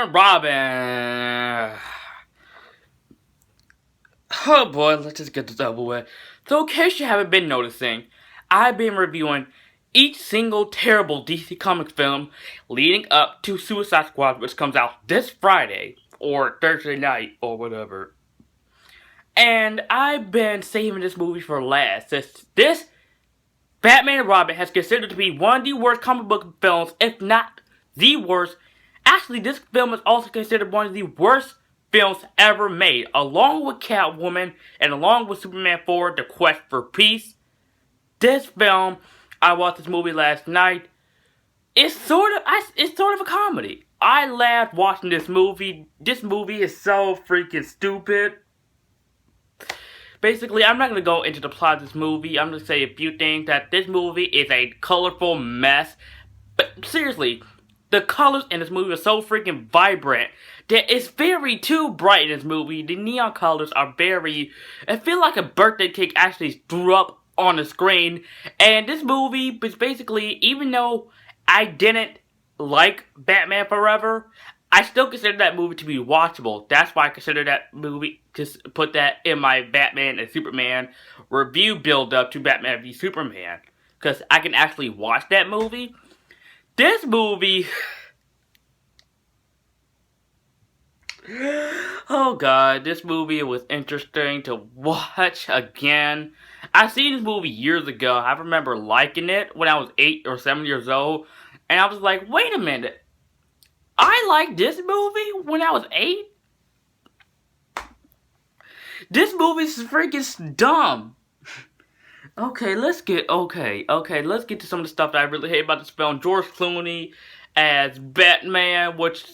and Robin. Oh boy, let's just get this over with. So in case you haven't been noticing, I've been reviewing each single terrible DC Comics film leading up to Suicide Squad, which comes out this Friday, or Thursday night, or whatever. And I've been saving this movie for last, since this Batman and Robin has considered to be one of the worst comic book films, if not the worst. Actually, this film is also considered one of the worst films ever made, along with Catwoman and along with Superman 4, The Quest for Peace. This film, I watched this movie last night. It's sort of a comedy. I laughed watching this movie. This movie is so freaking stupid. Basically, I'm not going to go into the plot of this movie. I'm going to say a few things. That this movie is a colorful mess. But seriously, the colors in this movie are so freaking vibrant that it's very too bright in this movie. The neon colors are very... I feel like a birthday cake actually threw up on the screen. And this movie is basically, even though I didn't like Batman Forever, I still consider that movie to be watchable. That's why I consider that movie, just put that in my Batman and Superman review build-up to Batman v Superman. Because I can actually watch that movie. This movie... Oh god, this movie was interesting to watch again. I seen this movie years ago. I remember liking it when I was 8 or 7 years old. And I was like, wait a minute. I liked this movie when I was 8? This movie's freaking dumb. Let's get to some of the stuff that I really hate about this film. George Clooney as Batman, which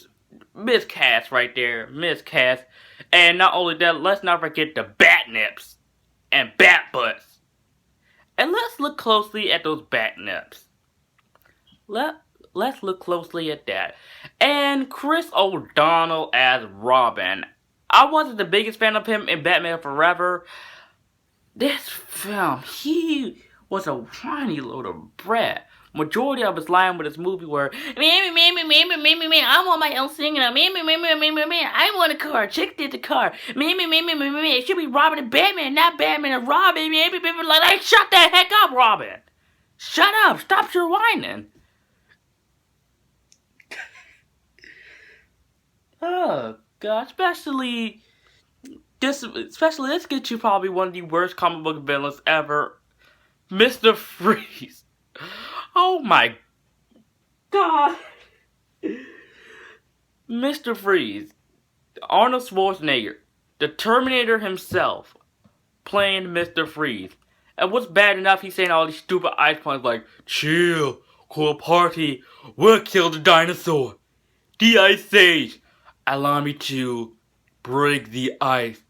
miscast right there, miscast. And not only that, let's not forget the bat nips and bat butts. And let's look closely at those bat nips. Let's look closely at that. And Chris O'Donnell as Robin. I wasn't the biggest fan of him in Batman Forever. This film, he was a whiny load of brat. Majority of his line with this movie were, I want my own singing. I want a car. Chick did the car. It should be Robin and Batman, not Batman and Robin. Like, shut the heck up, Robin. Shut up. Stop your whining. Oh god, especially let's get you probably one of the worst comic book villains ever, Mr. Freeze. Oh my god. Mr. Freeze, Arnold Schwarzenegger, the Terminator himself, playing Mr. Freeze. And what's bad enough, he's saying all these stupid ice puns like, chill, cool party, we'll kill the dinosaur. The Ice Age. Allow me to break the ice.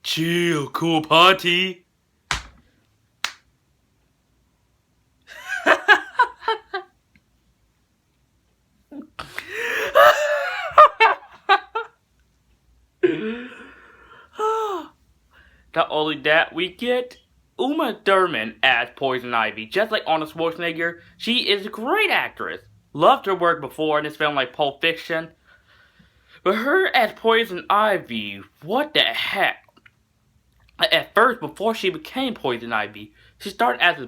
Chill, cool party. Not only that, we get Uma Thurman as Poison Ivy. Just like Arnold Schwarzenegger, she is a great actress. Loved her work before in this film like Pulp Fiction. But her as Poison Ivy, what the heck? At first, before she became Poison Ivy, she started as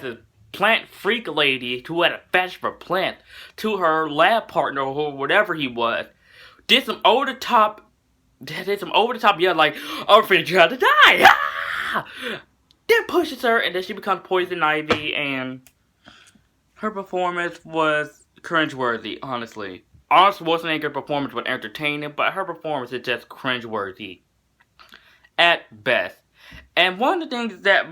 a plant freak lady who had a fetish for plants to her lab partner or whatever he was. Did some over the top yeah, like, I'm afraid you have to die. Ah! Then pushes her and then she becomes Poison Ivy, and her performance was cringeworthy, honestly. Arnold Schwarzenegger's performance was entertaining, but her performance is just cringeworthy at best. And one of the things that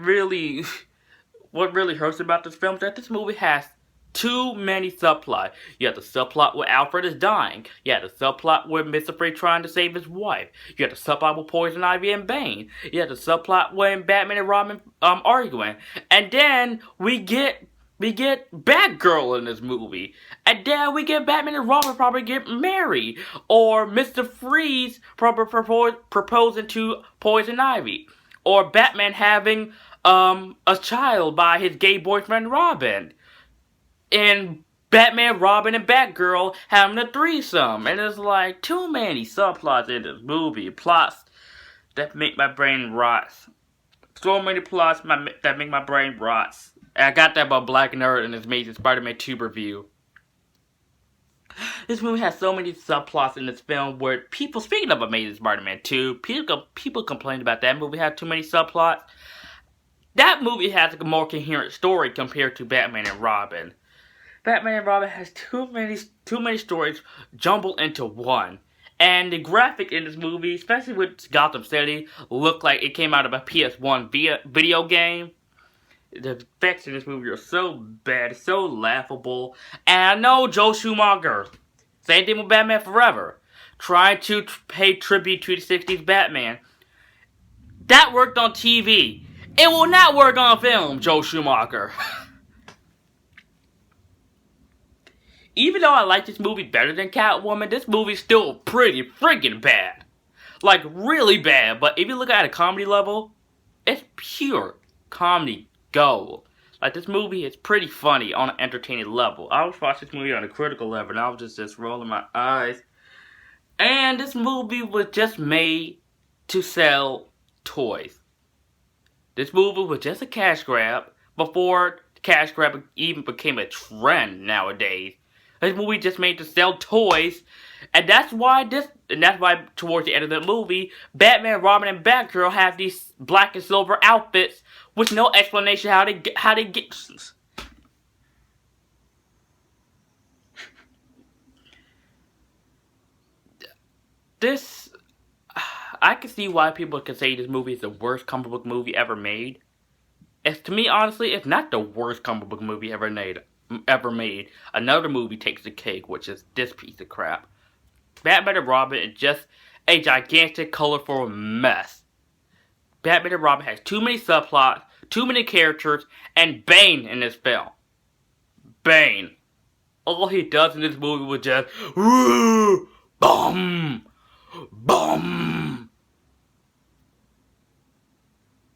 what really hurts about this film is that this movie has too many subplots. You have the subplot where Alfred is dying. You have the subplot where Mr. Freeze trying to save his wife. You have the subplot with Poison Ivy and Bane. You have the subplot when Batman and Robin arguing. And then we get Batgirl in this movie. And then we get Batman and Robin probably get married. Or Mr. Freeze probably proposing to Poison Ivy. Or Batman having a child by his gay boyfriend Robin. And Batman, Robin, and Batgirl having a threesome. And there's like too many subplots in this movie. Plots that make my brain rot. So many plots that make my brain rot. And I got that about Black Nerd in his Amazing Spider-Man 2 review. This movie has so many subplots in this film where people, speaking of Amazing Spider-Man 2, people complained about that movie had too many subplots. That movie has a more coherent story compared to Batman and Robin. Batman and Robin has too many stories jumbled into one. And the graphic in this movie, especially with Gotham City, look like it came out of a PS1 video game. The effects in this movie are so bad, so laughable. And I know Joe Schumacher, same thing with Batman Forever, trying to pay tribute to the 60s Batman. That worked on TV. It will not work on film, Joe Schumacher. Even though I like this movie better than Catwoman, this movie's still pretty freaking bad. Like, really bad. But if you look at a comedy level, it's pure comedy gold. Like, this movie is pretty funny on an entertaining level. I was watching this movie on a critical level, and I was just rolling my eyes. And this movie was just made to sell toys. This movie was just a cash grab before cash grab even became a trend nowadays. This movie just made to sell toys, and that's why towards the end of the movie, Batman, Robin, and Batgirl have these black and silver outfits with no explanation how they get. This, I can see why people can say this movie is the worst comic book movie ever made. To me, honestly, it's not the worst comic book movie ever made. Another movie takes the cake, which is this piece of crap. Batman and Robin is just a gigantic, colorful mess. Batman and Robin has too many subplots, too many characters, and Bane in this film. Bane. All he does in this movie was just boom, boom.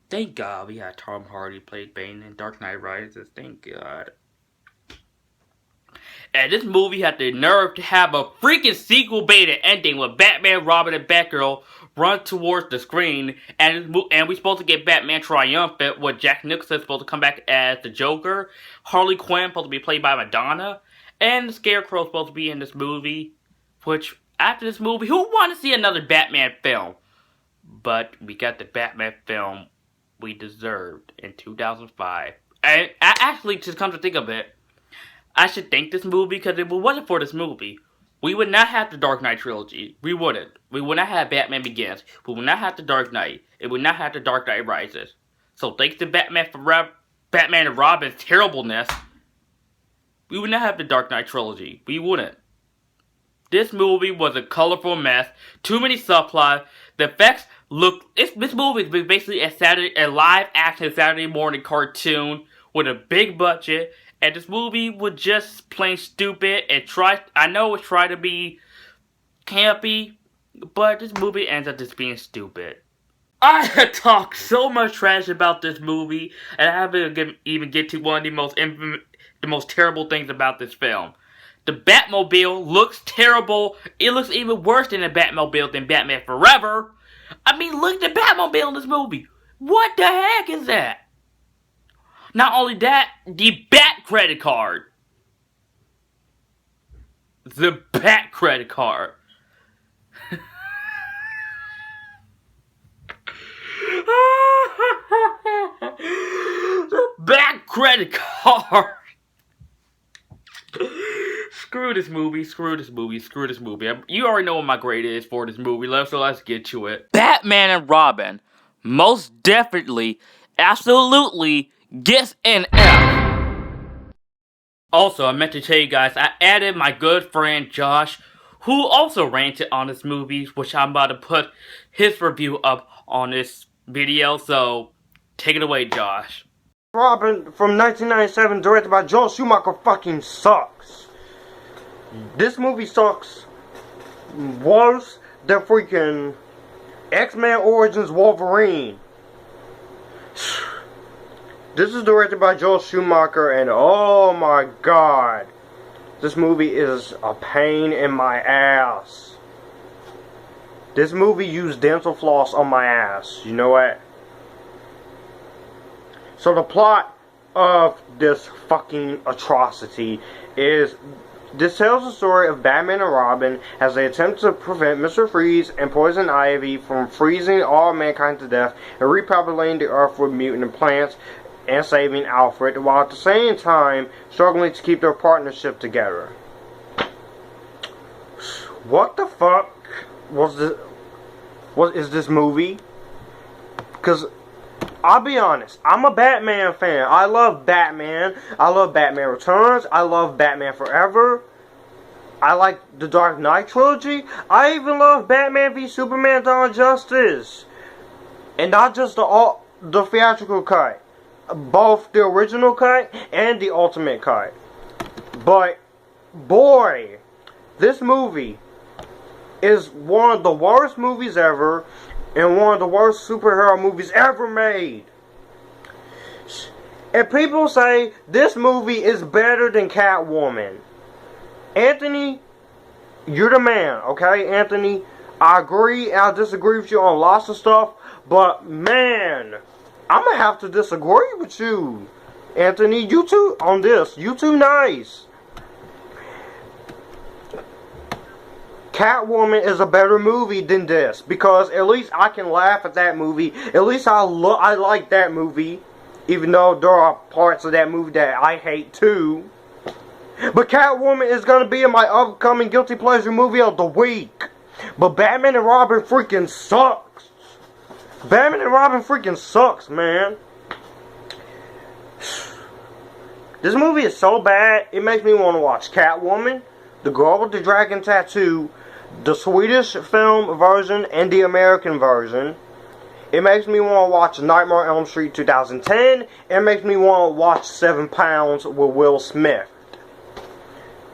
Thank God we had Tom Hardy play Bane in Dark Knight Rises. Thank God. And this movie had the nerve to have a freaking sequel-baited ending with Batman, Robin, and Batgirl run towards the screen, and we're supposed to get Batman triumphant with Jack Nicholson supposed to come back as the Joker, Harley Quinn supposed to be played by Madonna, and the Scarecrow supposed to be in this movie. Which, after this movie, who wanted to see another Batman film? But we got the Batman film we deserved in 2005. And I actually, just come to think of it, I should thank this movie, because if it wasn't for this movie, we would not have the Dark Knight trilogy. We wouldn't. We would not have Batman Begins. We would not have the Dark Knight. It would not have the Dark Knight Rises. So thanks to Batman and Robin's terribleness, we would not have the Dark Knight trilogy. We wouldn't. This movie was a colorful mess. Too many subplots. The effects look. This movie is basically a live action Saturday morning cartoon with a big budget. And this movie was just plain stupid. I know it tried to be campy, but this movie ends up just being stupid. I had talked so much trash about this movie, and I haven't even get to one of the most terrible things about this film. The Batmobile looks terrible. It looks even worse than the Batmobile than Batman Forever. I mean, look at the Batmobile in this movie. What the heck is that? Not only that, the Bat credit card. The Bat credit card. The Bat credit card. Screw this movie, screw this movie, screw this movie. You already know what my grade is for this movie, so let's get to it. Batman and Robin, most definitely, absolutely, gets an F. Also, I meant to tell you guys, I added my good friend Josh, who also ranted on this movie, which I'm about to put his review up on this video, so take it away, Josh. Robin from 1997, directed by Joel Schumacher, fucking sucks. This movie sucks worse than freaking X-Men Origins Wolverine. This is directed by Joel Schumacher, and oh my god, This movie is a pain in my ass. This movie used dental floss on my ass. You know what? So the plot of this fucking atrocity is, this tells the story of Batman and Robin as they attempt to prevent Mr. Freeze and Poison Ivy from freezing all mankind to death and repopulating the earth with mutant plants and saving Alfred, while at the same time struggling to keep their partnership together. What the fuck was this? What is this movie? Because I'll be honest, I'm a Batman fan. I love Batman. I love Batman Returns. I love Batman Forever. I like the Dark Knight trilogy. I even love Batman v Superman: Dawn of Justice. And not just the theatrical cut. Both the original cut and the ultimate cut. But, boy, this movie is one of the worst movies ever, and one of the worst superhero movies ever made. And people say this movie is better than Catwoman. Anthony, you're the man, okay, Anthony? I agree and I disagree with you on lots of stuff, but man, I'm gonna have to disagree with you, Anthony. You too on this. You too nice. Catwoman is a better movie than this, because at least I can laugh at that movie. At least I like that movie, even though there are parts of that movie that I hate too. But Catwoman is going to be in my upcoming Guilty Pleasure movie of the week. But Batman and Robin freaking sucks. Batman and Robin freaking sucks, man. This movie is so bad, it makes me want to watch Catwoman, The Girl with the Dragon Tattoo, the Swedish film version, and the American version. It makes me want to watch Nightmare on Elm Street 2010. It makes me want to watch 7 Pounds with Will Smith.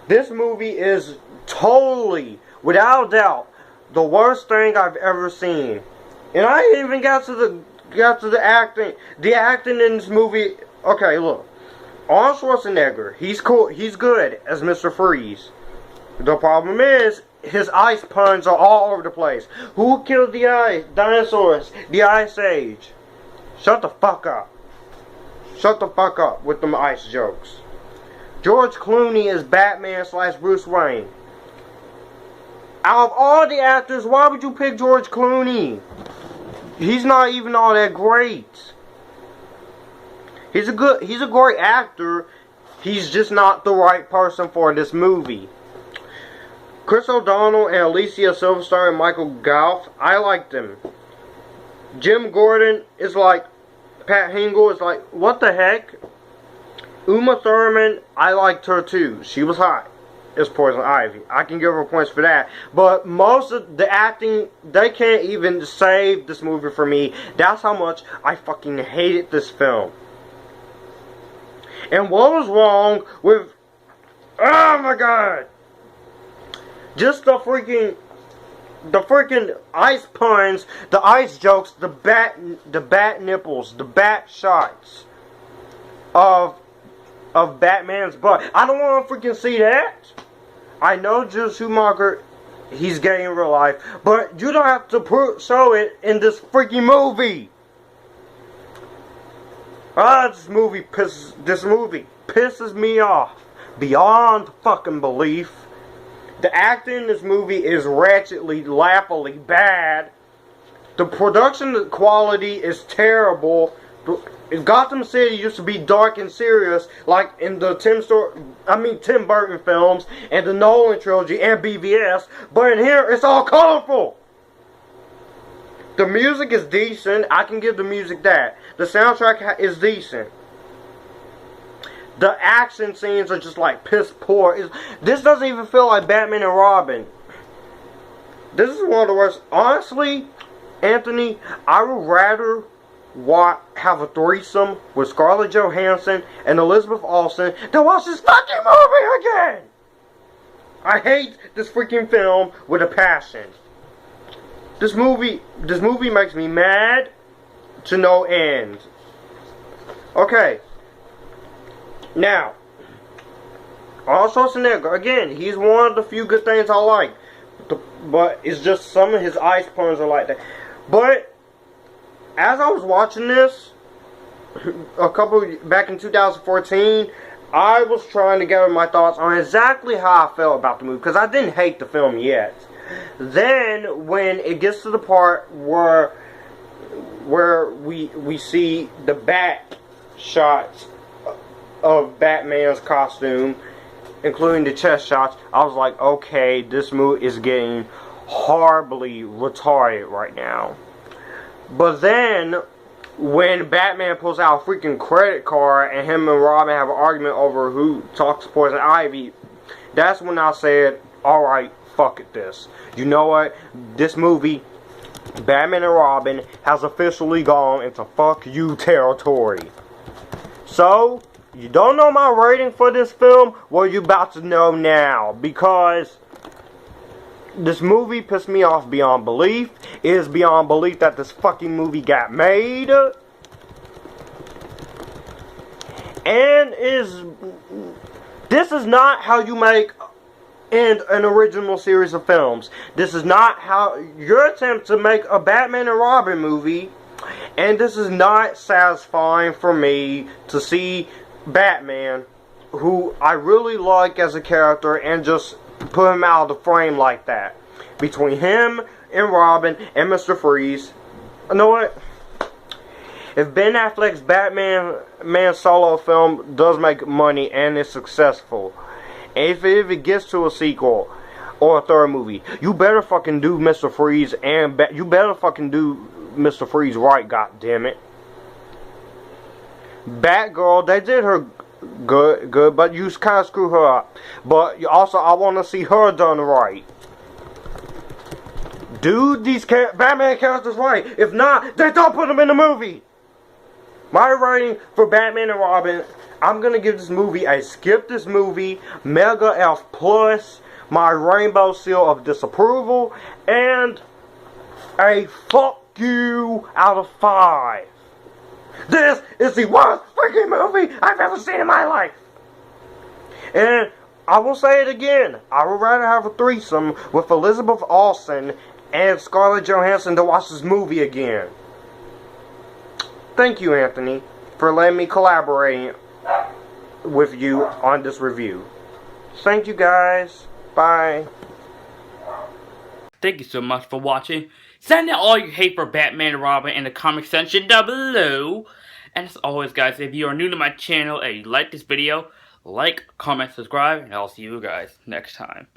This movie is totally, without a doubt, the worst thing I've ever seen. And I ain't even got to the acting. The acting in this movie. Okay, look. Arnold Schwarzenegger, he's cool. He's good as Mr. Freeze. The problem is, his ice puns are all over the place. Who killed the ice? Dinosaurs. The Ice Age. Shut the fuck up. Shut the fuck up with them ice jokes. George Clooney is Batman / Bruce Wayne. Out of all the actors, why would you pick George Clooney? He's not even all that great. He's a great actor. He's just not the right person for this movie. Chris O'Donnell and Alicia Silverstone and Michael Gough, I like them. Jim Gordon is like, Pat Hingle is like, what the heck? Uma Thurman, I liked her too. She was hot. It's Poison Ivy. I can give her points for that. But most of the acting, they can't even save this movie for me. That's how much I fucking hated this film. And what was wrong with... Oh my god! Just the freaking ice puns, the ice jokes, the bat nipples, the bat shots of Batman's butt. I don't want to freaking see that. I know Joe Schumacher, he's gay in real life, but you don't have to show it in this freaking movie. This movie pisses me off beyond fucking belief. The acting in this movie is wretchedly, laughably bad. The production quality is terrible. Gotham City used to be dark and serious, like in the Tim Burton films and the Nolan trilogy and BVS. But in here, it's all colorful. The music is decent. I can give the music that. The soundtrack is decent. The action scenes are just like piss poor. This doesn't even feel like Batman and Robin. This is one of the worst. Honestly, Anthony, I would rather have a threesome with Scarlett Johansson and Elizabeth Olsen than watch this fucking movie again. I hate this freaking film with a passion. This movie makes me mad to no end. Okay. Now, Arnold Schwarzenegger, again, he's one of the few good things I like. But it's just some of his ice puns are like that. But as I was watching this back in 2014, I was trying to gather my thoughts on exactly how I felt about the movie, because I didn't hate the film yet. Then when it gets to the part where we see the back shots of Batman's costume, including the chest shots, I was like, okay, this movie is getting horribly retarded right now. But then, when Batman pulls out a freaking credit card and him and Robin have an argument over who talks to Poison Ivy, that's when I said, alright, fuck it this. You know what? This movie, Batman and Robin, has officially gone into fuck you territory. So, you don't know my rating for this film? Well, you're about to know now, because this movie pissed me off beyond belief. It is beyond belief that this fucking movie got made. And this is not how you make an original series of films. This is not how your attempt to make a Batman and Robin movie. And this is not satisfying for me to see Batman, who I really like as a character, and just put him out of the frame like that. Between him and Robin and Mr. Freeze. You know what? If Ben Affleck's Batman solo film does make money and is successful, and if it gets to a sequel or a third movie, you better fucking do Mr. Freeze and you better fucking do Mr. Freeze right, goddammit. Batgirl, they did her good, but you kind of screw her up. But also, I want to see her done right. Do these Batman characters right. If not, then don't put them in the movie. My rating for Batman and Robin, I'm going to give this movie a skip this movie, Mega F+, my rainbow seal of disapproval, and a fuck you out of 5. This is the worst freaking movie I've ever seen in my life. And I will say it again. I would rather have a threesome with Elizabeth Olsen and Scarlett Johansson to watch this movie again. Thank you, Anthony, for letting me collaborate with you on this review. Thank you, guys. Bye. Thank you so much for watching. Send out all your hate for Batman and Robin in the comment section down below. And as always, guys, if you are new to my channel and you like this video, like, comment, subscribe, and I'll see you guys next time.